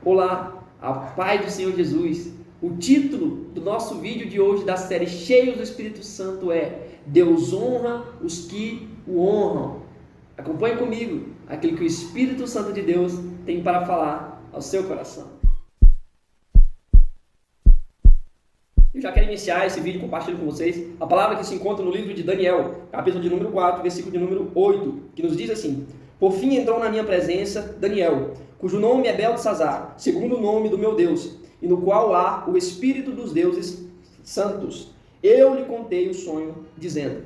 Olá, a paz do Senhor Jesus. O título do nosso vídeo de hoje da série Cheios do Espírito Santo é Deus honra os que o honram. Acompanhe comigo aquilo que o Espírito Santo de Deus tem para falar ao seu coração. Eu já quero iniciar esse vídeo compartilhando com vocês a palavra que se encontra no livro de Daniel, capítulo de número 4, versículo de número 8, que nos diz assim: Por fim entrou na minha presença Daniel, cujo nome é Beltesazar, segundo o nome do meu Deus, e no qual há o Espírito dos deuses santos. Eu lhe contei o sonho, dizendo.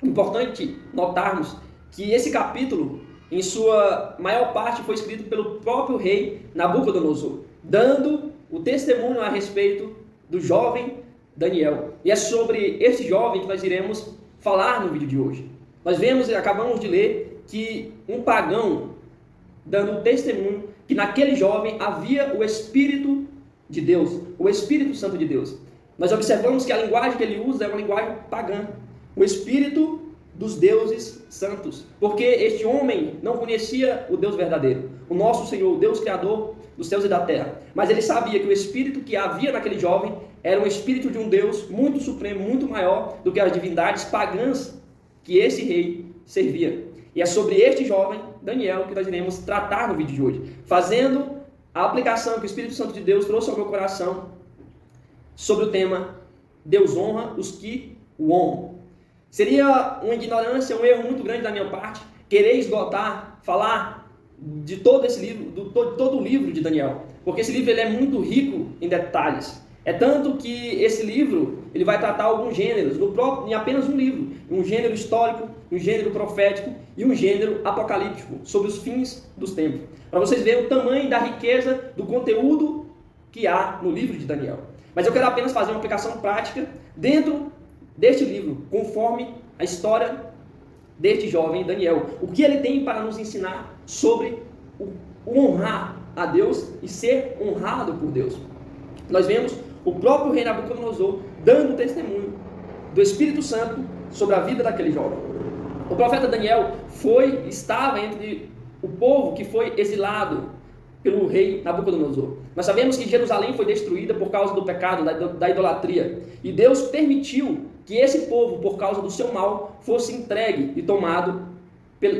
Importante notarmos que esse capítulo, em sua maior parte, foi escrito pelo próprio rei Nabucodonosor, dando o testemunho a respeito do jovem Daniel. E é sobre esse jovem que nós iremos falar no vídeo de hoje. Nós acabamos de ler que um pagão dando testemunho que naquele jovem havia o Espírito de Deus, o Espírito Santo de Deus. Nós observamos que a linguagem que ele usa é uma linguagem pagã, o Espírito dos deuses santos, porque este homem não conhecia o Deus verdadeiro, o nosso Senhor, o Deus Criador dos céus e da terra, mas ele sabia que o Espírito que havia naquele jovem era um Espírito de um Deus muito supremo, muito maior do que as divindades pagãs que esse rei servia. E é sobre este jovem, Daniel, que nós iremos tratar no vídeo de hoje, fazendo a aplicação que o Espírito Santo de Deus trouxe ao meu coração sobre o tema Deus honra os que o honram. Seria uma ignorância, um erro muito grande da minha parte querer esgotar, falar de todo esse livro, de todo o livro de Daniel, porque esse livro ele é muito rico em detalhes. É tanto que esse livro ele vai tratar alguns gêneros, em apenas um livro, um gênero histórico, um gênero profético e um gênero apocalíptico, sobre os fins dos tempos. Para vocês verem o tamanho da riqueza do conteúdo que há no livro de Daniel. Mas eu quero apenas fazer uma aplicação prática dentro deste livro, conforme a história deste jovem Daniel. O que ele tem para nos ensinar sobre o honrar a Deus e ser honrado por Deus. Nós vemos o próprio rei Nabucodonosor dando testemunho do Espírito Santo sobre a vida daquele jovem. O profeta Daniel estava entre o povo que foi exilado pelo rei Nabucodonosor. Nós sabemos que Jerusalém foi destruída por causa do pecado, da idolatria. E Deus permitiu que esse povo, por causa do seu mal, fosse entregue e tomado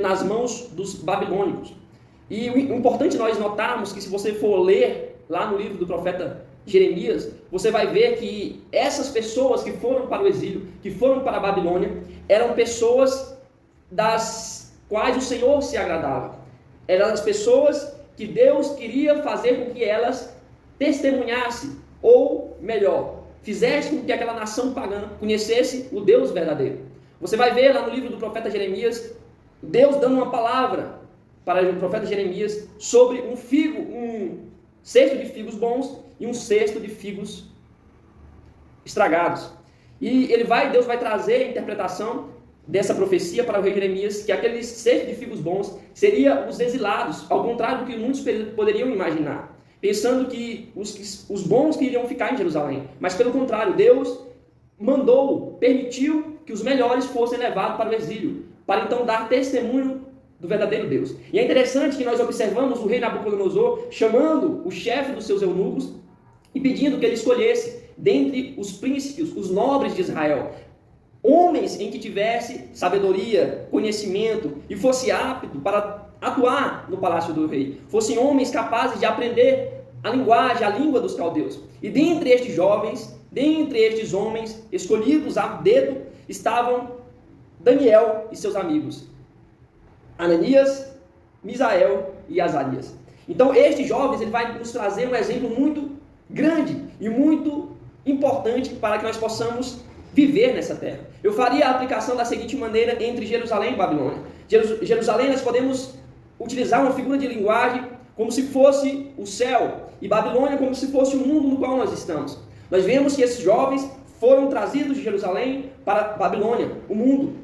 nas mãos dos babilônicos. E o importante nós notarmos que se você for ler lá no livro do profeta Jeremias, você vai ver que essas pessoas que foram para o exílio, que foram para a Babilônia, eram pessoas das quais o Senhor se agradava. Eram as pessoas que Deus queria fazer com que elas testemunhassem, ou melhor, fizesse com que aquela nação pagã conhecesse o Deus verdadeiro. Você vai ver lá no livro do profeta Jeremias, Deus dando uma palavra para o profeta Jeremias sobre um cesto de figos bons e um cesto de figos estragados. E Deus vai trazer a interpretação dessa profecia para o rei Jeremias, que aquele cesto de figos bons seria os exilados, ao contrário do que muitos poderiam imaginar, pensando que os bons que iriam ficar em Jerusalém. Mas pelo contrário, Deus permitiu que os melhores fossem levados para o exílio, para então dar testemunho do verdadeiro Deus. E é interessante que nós observamos o rei Nabucodonosor chamando o chefe dos seus eunucos e pedindo que ele escolhesse dentre os príncipes, os nobres de Israel, homens em que tivesse sabedoria, conhecimento e fosse apto para atuar no palácio do rei. Fossem homens capazes de aprender a língua dos caldeus. E dentre estes jovens, dentre estes homens escolhidos a dedo, estavam Daniel e seus amigos, Ananias, Misael e Azarias. Então estes jovens ele vai nos trazer um exemplo muito grande e muito importante para que nós possamos viver nessa terra. Eu faria a aplicação da seguinte maneira entre Jerusalém e Babilônia. Jerusalém nós podemos utilizar uma figura de linguagem como se fosse o céu, e Babilônia como se fosse o mundo no qual nós estamos. Nós vemos que esses jovens foram trazidos de Jerusalém para Babilônia, o mundo.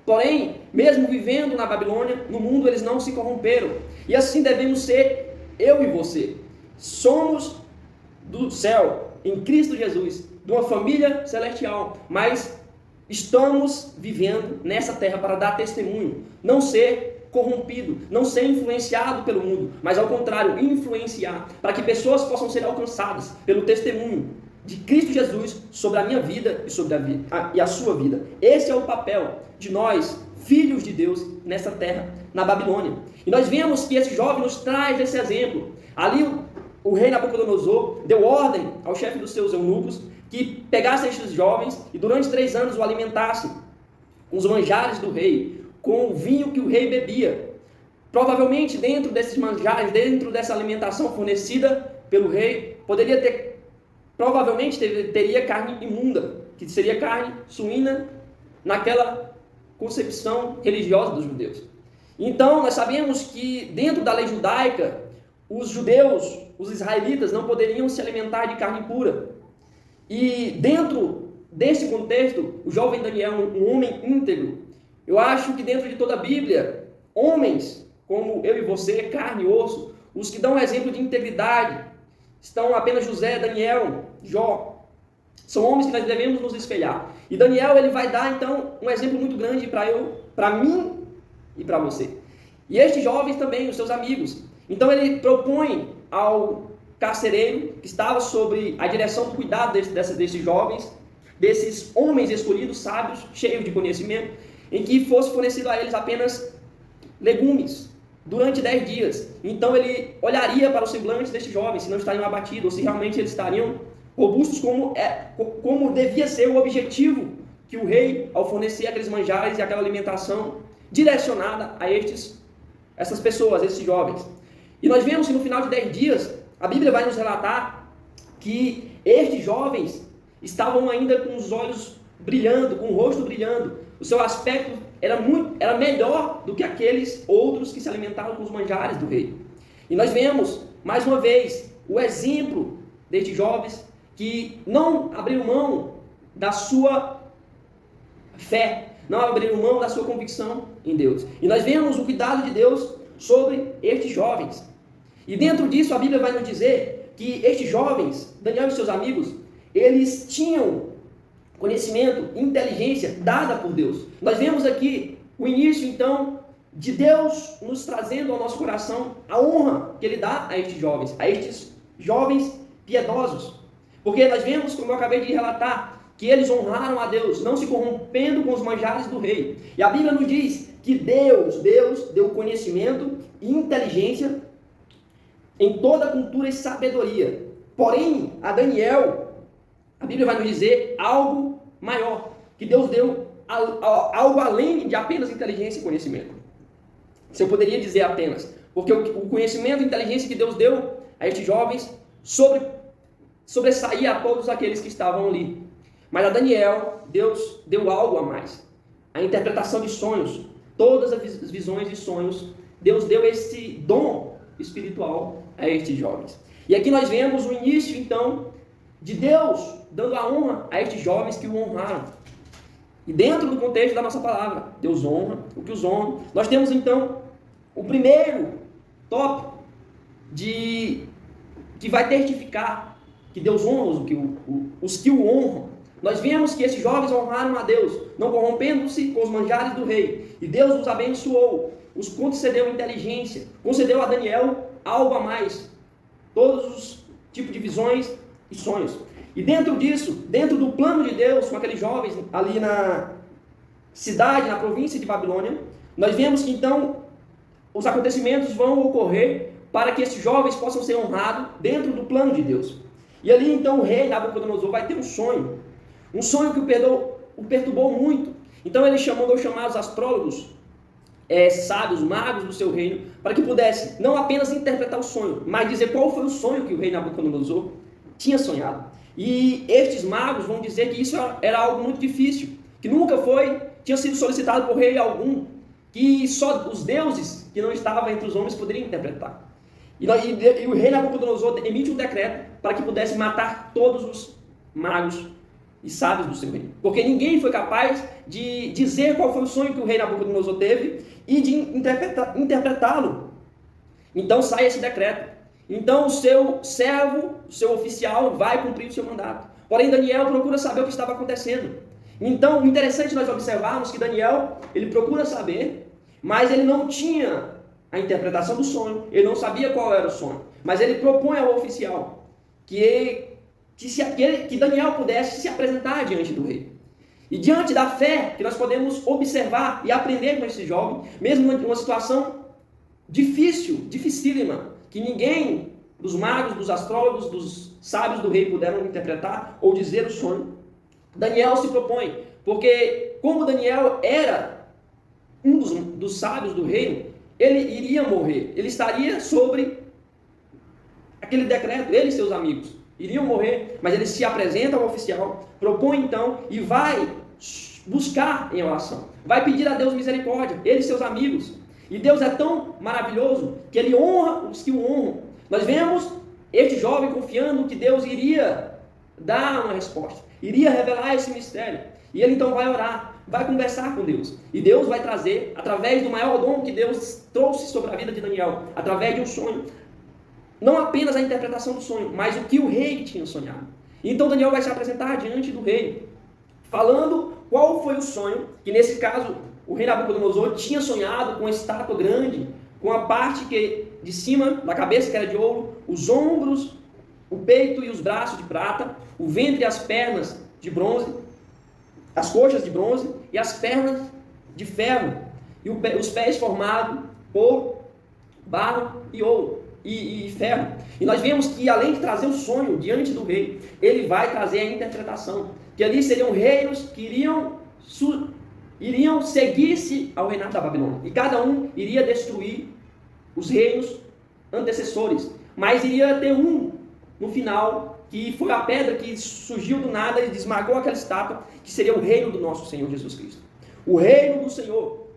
Porém, mesmo vivendo na Babilônia, no mundo eles não se corromperam. E assim devemos ser eu e você. Somos do céu, em Cristo Jesus, de uma família celestial, mas estamos vivendo nessa terra para dar testemunho, não ser corrompido, não ser influenciado pelo mundo, mas ao contrário, influenciar, para que pessoas possam ser alcançadas pelo testemunho de Cristo Jesus sobre a minha vida e sobre a sua vida. Esse é o papel de nós, filhos de Deus, nessa terra, na Babilônia. E nós vemos que esse jovem nos traz esse exemplo. Ali o rei Nabucodonosor deu ordem ao chefe dos seus eunucos que pegasse estes jovens e durante 3 anos o alimentasse com os manjares do rei, com o vinho que o rei bebia. Provavelmente dentro desses manjares, dentro dessa alimentação fornecida pelo rei, provavelmente teria carne imunda, que seria carne suína naquela concepção religiosa dos judeus. Então nós sabemos que dentro da lei judaica, os judeus, os israelitas, não poderiam se alimentar de carne pura. E dentro desse contexto, o jovem Daniel, um homem íntegro, eu acho que dentro de toda a Bíblia, homens como eu e você, carne e osso, os que dão um exemplo de integridade, estão apenas José, Daniel, Jó. São homens que nós devemos nos espelhar. E Daniel, ele vai dar então um exemplo muito grande para mim e para você. E estes jovens também, os seus amigos. Então ele propõe ao carcereiro, que estava sob a direção do cuidado desses jovens, desses homens escolhidos, sábios, cheios de conhecimento, em que fosse fornecido a eles apenas legumes durante 10 dias. Então ele olharia para o semblante destes jovens, se não estariam abatidos, ou se realmente eles estariam robustos, como devia ser o objetivo que o rei, ao fornecer aqueles manjares e aquela alimentação direcionada a essas pessoas, esses jovens. E nós vemos que no final de 10 dias, a Bíblia vai nos relatar que estes jovens estavam ainda com os olhos brilhando, com o rosto brilhando. O seu aspecto era melhor do que aqueles outros que se alimentavam com os manjares do rei. E nós vemos, mais uma vez, o exemplo destes jovens que não abriram mão da sua fé, não abriram mão da sua convicção em Deus. E nós vemos o cuidado de Deus sobre estes jovens. E dentro disso a Bíblia vai nos dizer que estes jovens, Daniel e seus amigos, eles tinham conhecimento, inteligência dada por Deus. Nós vemos aqui o início então de Deus nos trazendo ao nosso coração a honra que Ele dá a estes jovens piedosos. Porque nós vemos, como eu acabei de relatar, que eles honraram a Deus, não se corrompendo com os manjares do rei. E a Bíblia nos diz que Deus deu conhecimento e inteligência em toda cultura e sabedoria. Porém, a Daniel, a Bíblia vai nos dizer algo maior, que Deus deu algo além de apenas inteligência e conhecimento. Se eu poderia dizer apenas, porque o conhecimento e inteligência que Deus deu a estes jovens sobressaía a todos aqueles que estavam ali. Mas a Daniel, Deus deu algo a mais. A interpretação de sonhos, todas as visões e sonhos, Deus deu esse dom espiritual a estes jovens. E aqui nós vemos o início, então, de Deus dando a honra a estes jovens que o honraram. E dentro do contexto da nossa palavra, Deus honra o que os honra. Nós temos, então, o primeiro tópico que vai testificar que Deus honra os que o honram. Nós vemos que esses jovens honraram a Deus, não corrompendo-se com os manjares do rei. E Deus os abençoou, os concedeu inteligência, concedeu a Daniel algo a mais. Todos os tipos de visões e sonhos. E dentro disso, dentro do plano de Deus, com aqueles jovens ali na cidade, na província de Babilônia, nós vemos que então os acontecimentos vão ocorrer para que esses jovens possam ser honrados dentro do plano de Deus. E ali então o rei Nabucodonosor vai ter um sonho que o perturbou muito. Então ele mandou chamar os astrólogos, sábios, magos do seu reino, para que pudesse não apenas interpretar o sonho, mas dizer qual foi o sonho que o rei Nabucodonosor tinha sonhado. E estes magos vão dizer que isso era algo muito difícil, que nunca tinha sido solicitado por rei algum, que só os deuses que não estavam entre os homens poderiam interpretar. E o rei Nabucodonosor emite um decreto para que pudesse matar todos os magos e sábios do seu reino. Porque ninguém foi capaz de dizer qual foi o sonho que o rei Nabucodonosor teve e de interpretá-lo. Então sai esse decreto. Então o seu servo, o seu oficial, vai cumprir o seu mandato. Porém, Daniel procura saber o que estava acontecendo. Então, o interessante nós observarmos que Daniel, ele procura saber, mas ele não tinha a interpretação do sonho, ele não sabia qual era o sonho. Mas ele propõe ao oficial que Daniel pudesse se apresentar diante do rei. E diante da fé que nós podemos observar e aprender com esse jovem, mesmo numa situação difícil, dificílima, que ninguém dos magos, dos astrólogos, dos sábios do rei puderam interpretar ou dizer o sonho, Daniel se propõe, porque como Daniel era um dos sábios do reino, ele iria morrer, ele estaria sobre aquele decreto, ele e seus amigos iriam morrer, mas ele se apresenta ao oficial, propõe então e vai buscar em oração, vai pedir a Deus misericórdia, ele e seus amigos. E Deus é tão maravilhoso que ele honra os que o honram. Nós vemos este jovem confiando que Deus iria dar uma resposta, iria revelar esse mistério. E ele então vai orar, vai conversar com Deus. E Deus vai trazer, através do maior dom que Deus trouxe sobre a vida de Daniel, através de um sonho, não apenas a interpretação do sonho, mas o que o rei tinha sonhado. Então Daniel vai se apresentar diante do rei, falando qual foi o sonho, que nesse caso o rei Nabucodonosor tinha sonhado com uma estátua grande, com a parte de cima da cabeça que era de ouro, os ombros, o peito e os braços de prata, o ventre e as pernas de bronze, as coxas de bronze e as pernas de ferro, e os pés formados por barro e ouro e ferro. E nós vemos que além de trazer o sonho diante do rei, ele vai trazer a interpretação, que ali seriam reinos que iriam seguir-se ao reinado da Babilônia, e cada um iria destruir os reinos antecessores, mas iria ter um no final, que foi a pedra que surgiu do nada e desmagou aquela estátua, que seria o reino do nosso Senhor Jesus Cristo. O reino do Senhor,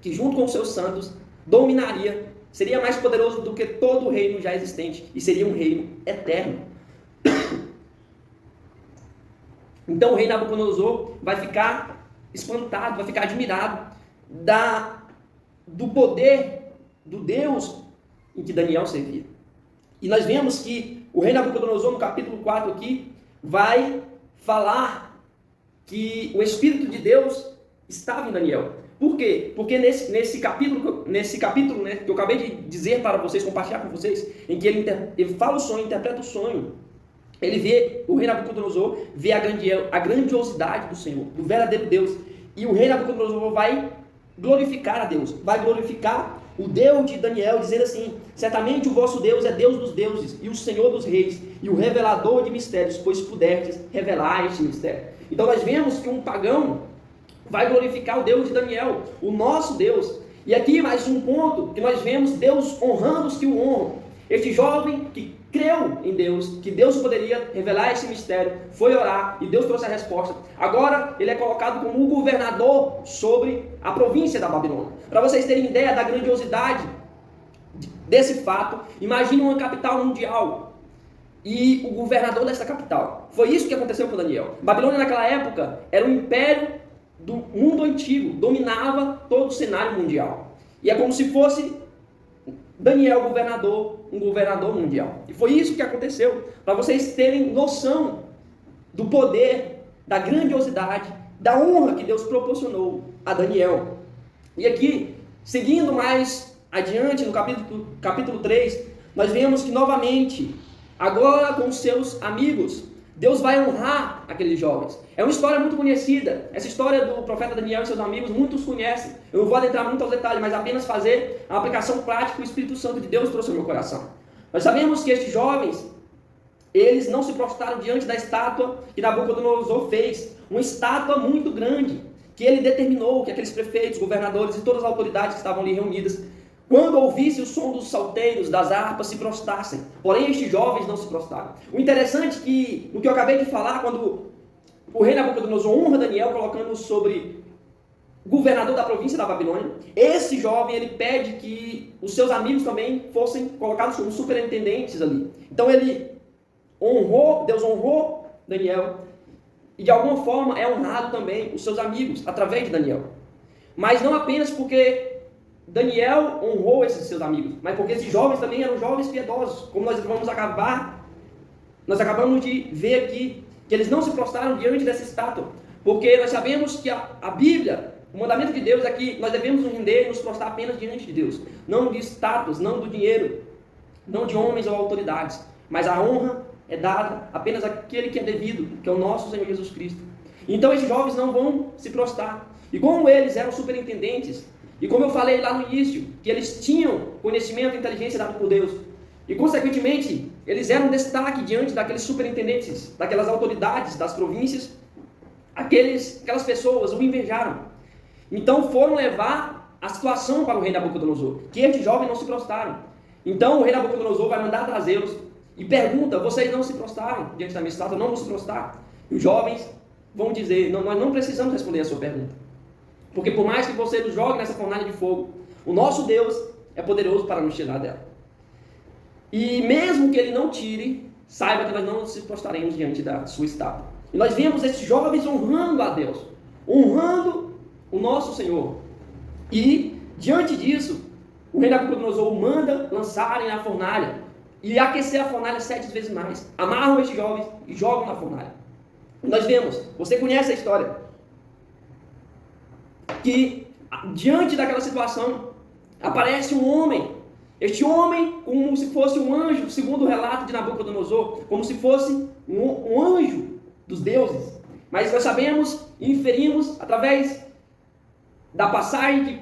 que junto com os seus santos dominaria, seria mais poderoso do que todo o reino já existente, e seria um reino eterno. Então o rei Nabucodonosor vai ficar espantado, vai ficar admirado do poder do Deus em que Daniel servia. E nós vemos que o rei Nabucodonosor, no capítulo 4 aqui, vai falar que o Espírito de Deus estava em Daniel. Por quê? Porque nesse capítulo, né, que eu acabei de dizer para vocês, compartilhar com vocês, em que ele fala o sonho, interpreta o sonho, o rei Nabucodonosor vê a grandiosidade do Senhor, do verdadeiro Deus. E o rei Nabucodonosor vai glorificar a Deus, vai glorificar o Deus de Daniel, dizendo assim: certamente o vosso Deus é Deus dos deuses e o Senhor dos reis e o revelador de mistérios, pois puderdes revelar este mistério. Então nós vemos que um pagão vai glorificar o Deus de Daniel, o nosso Deus. E aqui mais um ponto que nós vemos Deus honrando os que o honram. Este jovem que creu em Deus, que Deus poderia revelar esse mistério, foi orar e Deus trouxe a resposta. Agora ele é colocado como o governador sobre a província da Babilônia. Para vocês terem ideia da grandiosidade desse fato, imagine uma capital mundial e o governador dessa capital. Foi isso que aconteceu com Daniel. Babilônia naquela época era um império do mundo antigo, dominava todo o cenário mundial. E é como se fosse Daniel um governador mundial. E foi isso que aconteceu, para vocês terem noção do poder, da grandiosidade, da honra que Deus proporcionou a Daniel. E aqui, seguindo mais adiante, no capítulo 3, nós vemos que novamente, agora com os seus amigos, Deus vai honrar aqueles jovens. É uma história muito conhecida. Essa história do profeta Daniel e seus amigos, muitos conhecem. Eu não vou adentrar muito aos detalhes, mas apenas fazer a aplicação prática que o Espírito Santo de Deus trouxe ao meu coração. Nós sabemos que estes jovens, eles não se prostraram diante da estátua que Nabucodonosor fez. Uma estátua muito grande, que ele determinou que aqueles prefeitos, governadores e todas as autoridades que estavam ali reunidas, quando ouvissem o som dos salteiros, das harpas, se prostrassem. Porém, estes jovens não se prostraram. O interessante é que, no que eu acabei de falar, quando o rei Nabucodonosor honra Daniel, colocando sobre governador da província da Babilônia, esse jovem, ele pede que os seus amigos também fossem colocados como superintendentes ali. Então, Deus honrou Daniel, e de alguma forma é honrado também os seus amigos, através de Daniel. Mas não apenas porque Daniel honrou esses seus amigos, mas porque esses jovens também eram jovens piedosos, como nós acabamos de ver aqui, que eles não se prostraram diante dessa estátua, porque nós sabemos que a Bíblia O mandamento de Deus é que nós devemos nos render e nos prostrar apenas diante de Deus. Não de status, não do dinheiro, não de homens ou autoridades. Mas a honra é dada apenas àquele que é devido, que é o nosso Senhor Jesus Cristo. Então esses jovens não vão se prostrar. E como eles eram superintendentes, e como eu falei lá no início, que eles tinham conhecimento e inteligência dado por Deus, e consequentemente, eles eram destaque diante daqueles superintendentes, daquelas autoridades das províncias, aquelas pessoas o invejaram. Então foram levar a situação para o rei Nabucodonosor, que estes jovens não se prostraram. Então o rei Nabucodonosor vai mandar trazê-los e pergunta: vocês não se prostraram diante da minha estátua? Não vão se prostrar? E os jovens vão dizer: não, nós não precisamos responder a sua pergunta. Porque por mais que você nos jogue nessa fornalha de fogo, o nosso Deus é poderoso para nos tirar dela. E mesmo que ele não tire, saiba que nós não nos prostraremos diante da sua estátua. E nós vemos esses jovens honrando a Deus, honrando o nosso Senhor. E diante disso, o rei Nabucodonosor manda lançarem na fornalha e aquecer a fornalha 7 vezes mais. Amarram estes jovens e jogam na fornalha. E nós vemos, você conhece a história, que diante daquela situação aparece um homem. Este homem, como se fosse um anjo, segundo o relato de Nabucodonosor, como se fosse um anjo dos deuses. Mas nós sabemos e inferimos através da passagem que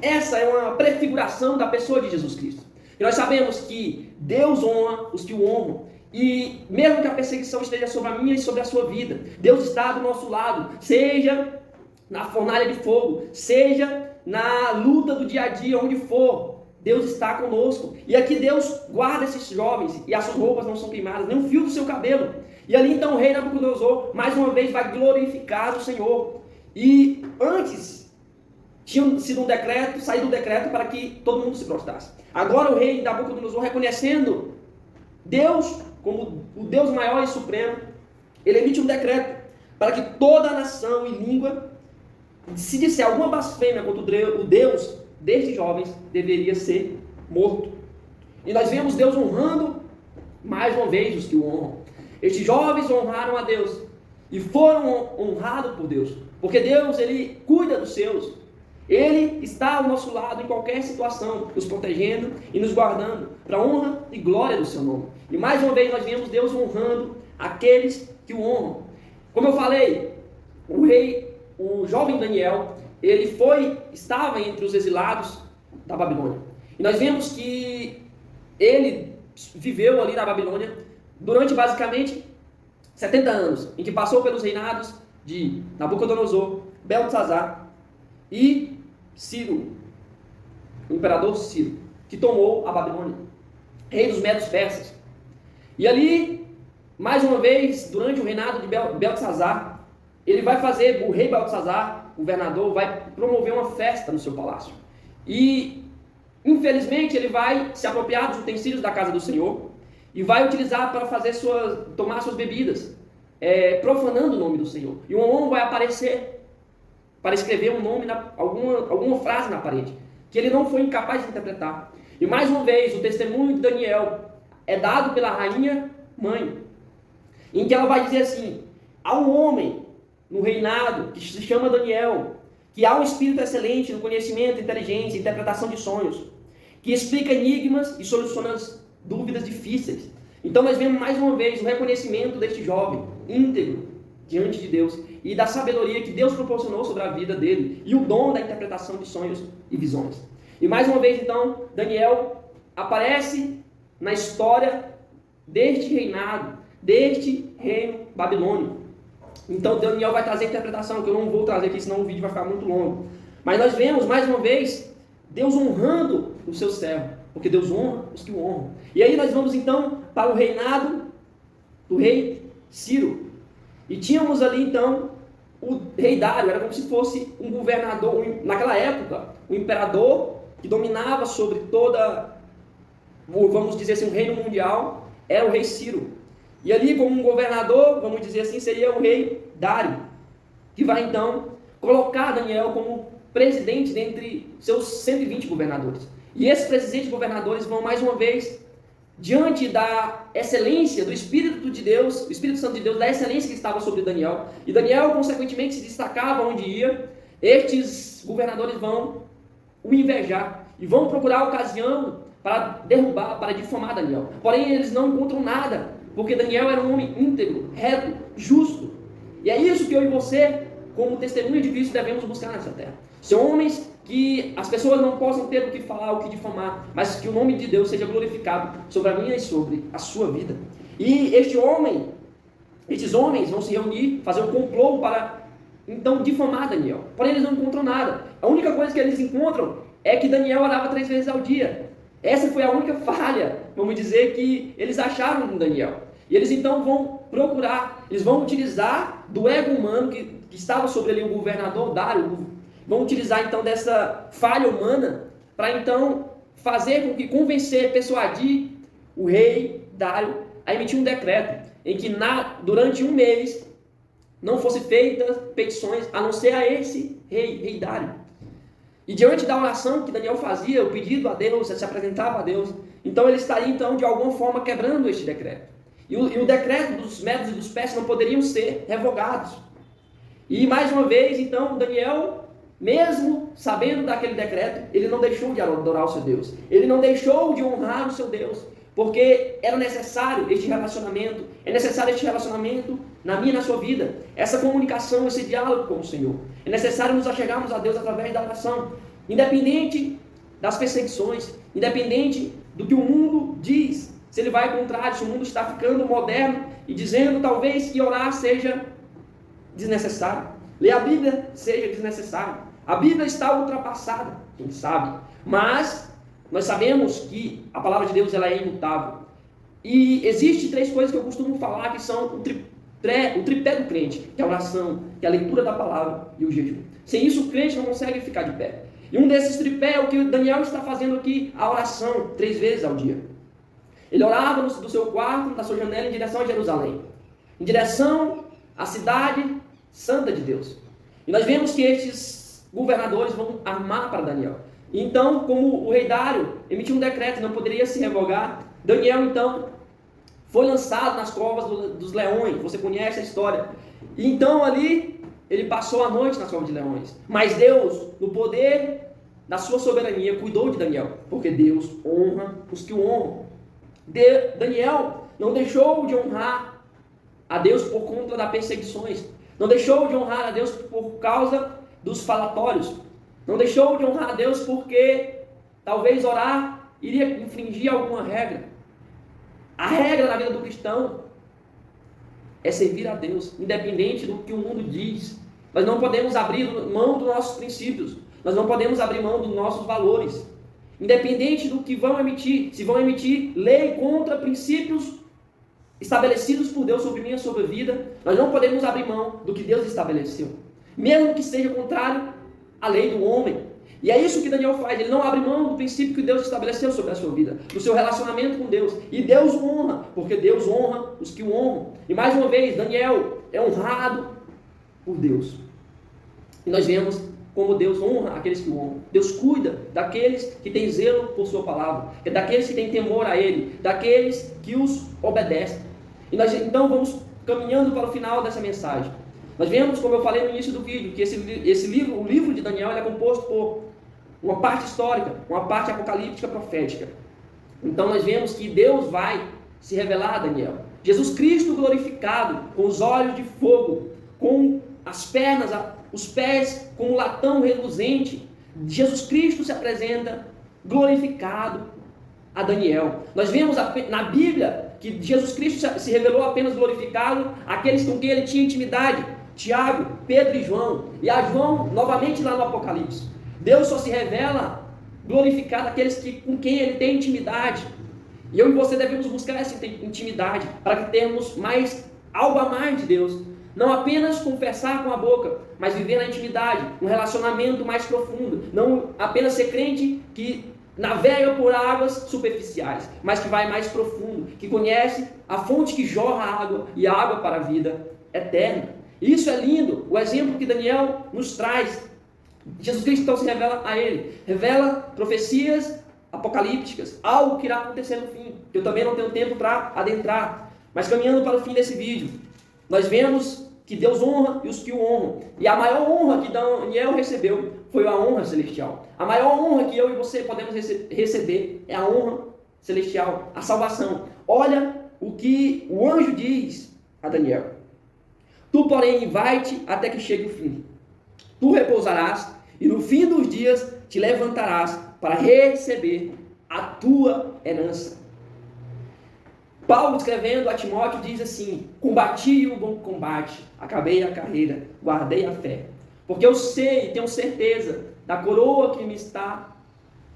essa é uma prefiguração da pessoa de Jesus Cristo. E nós sabemos que Deus honra os que o honram. E mesmo que a perseguição esteja sobre a minha e sobre a sua vida, Deus está do nosso lado, seja na fornalha de fogo, seja na luta do dia a dia, onde for, Deus está conosco. E aqui Deus guarda esses jovens e as suas roupas não são queimadas, nem um fio do seu cabelo. E ali então o rei Nabucodonosor mais uma vez vai glorificar o Senhor. E antes tinha sido saído um decreto para que todo mundo se prostrasse. Agora o rei Nabucodonosor, reconhecendo Deus como o Deus maior e supremo, ele emite um decreto para que toda a nação e língua, se disser alguma blasfêmia contra o Deus destes jovens, deveria ser morto. E nós vemos Deus honrando mais uma vez os que o honram. Estes jovens honraram a Deus e foram honrados por Deus, porque Deus, ele cuida dos seus. Ele está ao nosso lado em qualquer situação, nos protegendo e nos guardando para a honra e glória do seu nome. E mais uma vez nós vemos Deus honrando aqueles que o honram. Como eu falei, o jovem Daniel, ele estava entre os exilados da Babilônia. E nós vemos que ele viveu ali na Babilônia durante basicamente 70 anos, em que passou pelos reinados de Nabucodonosor, Beltesazar e Ciro, o imperador Ciro, que tomou a Babilônia, rei dos Medos Persas. E ali, mais uma vez, durante o reinado de Beltesazar, ele vai fazer, o rei Beltesazar, governador, vai promover uma festa no seu palácio. E, infelizmente, ele vai se apropriar dos utensílios da casa do Senhor e vai utilizar para tomar suas bebidas, profanando o nome do Senhor. E um homem vai aparecer para escrever um nome, alguma frase na parede, que ele não foi incapaz de interpretar. E mais uma vez, o testemunho de Daniel é dado pela rainha mãe, em que ela vai dizer assim: há um homem no reinado que se chama Daniel, que há um espírito excelente no conhecimento, inteligência e interpretação de sonhos, que explica enigmas e soluciona dúvidas difíceis. Então nós vemos mais uma vez o reconhecimento deste jovem íntegro diante de Deus e da sabedoria que Deus proporcionou sobre a vida dele e o dom da interpretação de sonhos e visões. E mais uma vez então, Daniel aparece na história deste reinado, deste reino babilônico. Então Daniel vai trazer a interpretação, que eu não vou trazer aqui, senão o vídeo vai ficar muito longo. Mas nós vemos mais uma vez Deus honrando o seu servo, porque Deus honra os que o honram. E aí nós vamos então para o reinado do rei Ciro. E tínhamos ali então o rei Dário, era como se fosse um governador, naquela época, um imperador que dominava sobre toda, vamos dizer assim, um reino mundial, era o rei Ciro. E ali como um governador, vamos dizer assim, seria o rei Dário, que vai então colocar Daniel como presidente dentre seus 120 governadores. E esses presidentes governadores vão mais uma vez diante da excelência do Espírito de Deus, o Espírito Santo de Deus, da excelência que estava sobre Daniel. E Daniel, consequentemente, se destacava onde ia, estes governadores vão o invejar e vão procurar ocasião para derrubar, para difamar Daniel. Porém, eles não encontram nada, porque Daniel era um homem íntegro, reto, justo. E é isso que eu e você, como testemunha de Cristo, devemos buscar nessa terra. São homens que as pessoas não possam ter o que falar, o que difamar, mas que o nome de Deus seja glorificado sobre a minha e sobre a sua vida. E estes homens vão se reunir, fazer um complô para então difamar Daniel. Porém, eles não encontram nada. A única coisa que eles encontram é que Daniel orava 3 vezes ao dia. Essa foi a única falha, vamos dizer, que eles acharam em Daniel. E eles então vão procurar, eles vão utilizar do ego humano que estava sobre ali o governador Dário, vão utilizar então dessa falha humana para então fazer com que convencer, persuadir o rei Dário a emitir um decreto em que durante um mês não fosse feitas petições a não ser a esse rei Dário. E diante da oração que Daniel fazia, o pedido a Deus, se apresentava a Deus, então ele estaria então de alguma forma quebrando este decreto. E o decreto dos medos e dos persas não poderiam ser revogados. E mais uma vez, então, Daniel, mesmo sabendo daquele decreto, ele não deixou de adorar o seu Deus. Ele não deixou de honrar o seu Deus. Porque era necessário este relacionamento. É necessário este relacionamento na minha e na sua vida. Essa comunicação, esse diálogo com o Senhor. É necessário nos achegarmos a Deus através da oração. Independente das perseguições. Independente do que o mundo diz. Se ele vai contrário, se o mundo está ficando moderno e dizendo talvez que orar seja desnecessário. Ler a Bíblia seja desnecessário. A Bíblia está ultrapassada, quem sabe. Mas nós sabemos que a palavra de Deus ela é imutável. E existem 3 coisas que eu costumo falar que são o tripé do crente, que é a oração, que é a leitura da palavra e o jejum. Sem isso o crente não consegue ficar de pé. E um desses tripé é o que Daniel está fazendo aqui, a oração, 3 vezes ao dia. Ele orava do seu quarto, da sua janela, em direção a Jerusalém. Em direção à cidade santa de Deus. E nós vemos que estes governadores vão armar para Daniel. Então, como o rei Dário emitiu um decreto que não poderia se revogar, Daniel, então, foi lançado nas covas dos leões. Você conhece a história. E então, ali, ele passou a noite nas covas de leões. Mas Deus, no poder da sua soberania, cuidou de Daniel. Porque Deus honra os que o honram. Daniel não deixou de honrar a Deus por conta das perseguições. Não deixou de honrar a Deus por causa dos falatórios. Não deixou de honrar a Deus porque talvez orar iria infringir alguma regra. A regra na vida do cristão é servir a Deus, independente do que o mundo diz. Nós não podemos abrir mão dos nossos princípios. Nós não podemos abrir mão dos nossos valores. Independente do que vão emitir, se vão emitir lei contra princípios estabelecidos por Deus sobre mim e sobre a vida, nós não podemos abrir mão do que Deus estabeleceu. Mesmo que seja contrário à lei do homem. E é isso que Daniel faz, ele não abre mão do princípio que Deus estabeleceu sobre a sua vida, do seu relacionamento com Deus. E Deus o honra, porque Deus honra os que o honram. E mais uma vez, Daniel é honrado por Deus. E nós vemos como Deus honra aqueles que o honram. Deus cuida daqueles que têm zelo por sua palavra, daqueles que têm temor a Ele, daqueles que os obedecem. E nós então vamos caminhando para o final dessa mensagem. Nós vemos, como eu falei no início do vídeo, que esse livro, o livro de Daniel, ele é composto por uma parte histórica, uma parte apocalíptica profética. Então nós vemos que Deus vai se revelar a Daniel. Jesus Cristo glorificado, com os olhos de fogo, com as pernas, os pés como latão reluzente. Jesus Cristo se apresenta glorificado a Daniel. Nós vemos na Bíblia que Jesus Cristo se revelou apenas glorificado àqueles com quem ele tinha intimidade. Tiago, Pedro e João. E a João, novamente lá no Apocalipse. Deus só se revela glorificado àqueles com quem ele tem intimidade. E eu e você devemos buscar essa intimidade para que tenhamos algo a mais de Deus. Não apenas confessar com a boca, mas viver na intimidade, um relacionamento mais profundo. Não apenas ser crente que navega por águas superficiais, mas que vai mais profundo, que conhece a fonte que jorra a água e a água para a vida eterna. Isso é lindo, o exemplo que Daniel nos traz. Jesus Cristo então se revela a ele, revela profecias apocalípticas, algo que irá acontecer no fim, que eu também não tenho tempo para adentrar. Mas caminhando para o fim desse vídeo, nós vemos que Deus honra e os que o honram. E a maior honra que Daniel recebeu foi a honra celestial. A maior honra que eu e você podemos receber é a honra celestial, a salvação. Olha o que o anjo diz a Daniel. Tu, porém, vai-te até que chegue o fim. Tu repousarás e no fim dos dias te levantarás para receber a tua herança. Paulo, escrevendo a Timóteo, diz assim: combati o bom combate, acabei a carreira, guardei a fé. Porque eu sei e tenho certeza da coroa que me está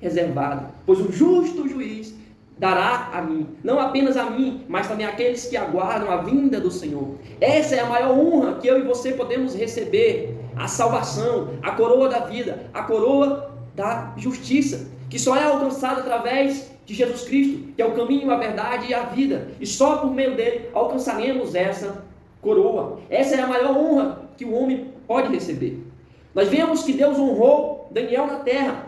reservada, pois o justo juiz dará a mim, não apenas a mim, mas também àqueles que aguardam a vinda do Senhor. Essa é a maior honra que eu e você podemos receber, a salvação, a coroa da vida, a coroa da justiça, que só é alcançada através de Jesus Cristo, que é o caminho, a verdade e a vida, e só por meio dele alcançaremos essa coroa. Essa é a maior honra que o homem pode receber. Nós vemos que Deus honrou Daniel na terra.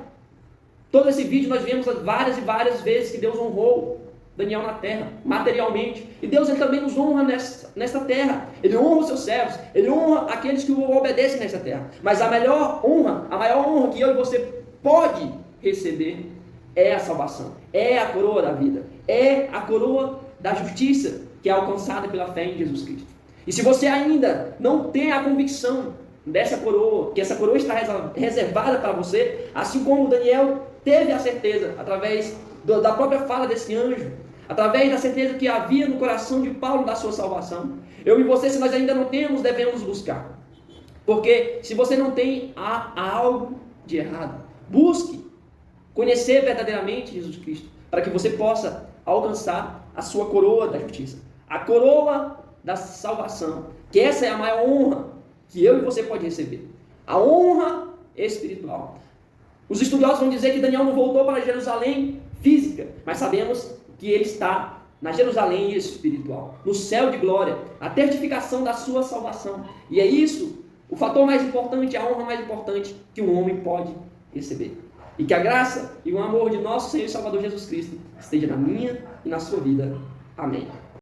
Todo esse vídeo nós vemos várias e várias vezes que Deus honrou Daniel na terra, materialmente. E Deus ele também nos honra nesta terra. Ele honra os seus servos, ele honra aqueles que o obedecem nesta terra. Mas a maior honra que eu e você pode receber é a salvação, é a coroa da vida, é a coroa da justiça que é alcançada pela fé em Jesus Cristo. E se você ainda não tem a convicção dessa coroa, que essa coroa está reservada para você, assim como Daniel teve a certeza através da própria fala desse anjo, através da certeza que havia no coração de Paulo da sua salvação, eu e você, se nós ainda não temos, devemos buscar. Porque se você não tem, há algo de errado. Busque conhecer verdadeiramente Jesus Cristo, para que você possa alcançar a sua coroa da justiça, a coroa da salvação, que essa é a maior honra que eu e você pode receber, a honra espiritual. Os estudiosos vão dizer que Daniel não voltou para Jerusalém física, mas sabemos que ele está na Jerusalém espiritual, no céu de glória, a certificação da sua salvação. E é isso o fator mais importante, a honra mais importante que um homem pode receber. E que a graça e o amor de nosso Senhor e Salvador Jesus Cristo esteja na minha e na sua vida. Amém.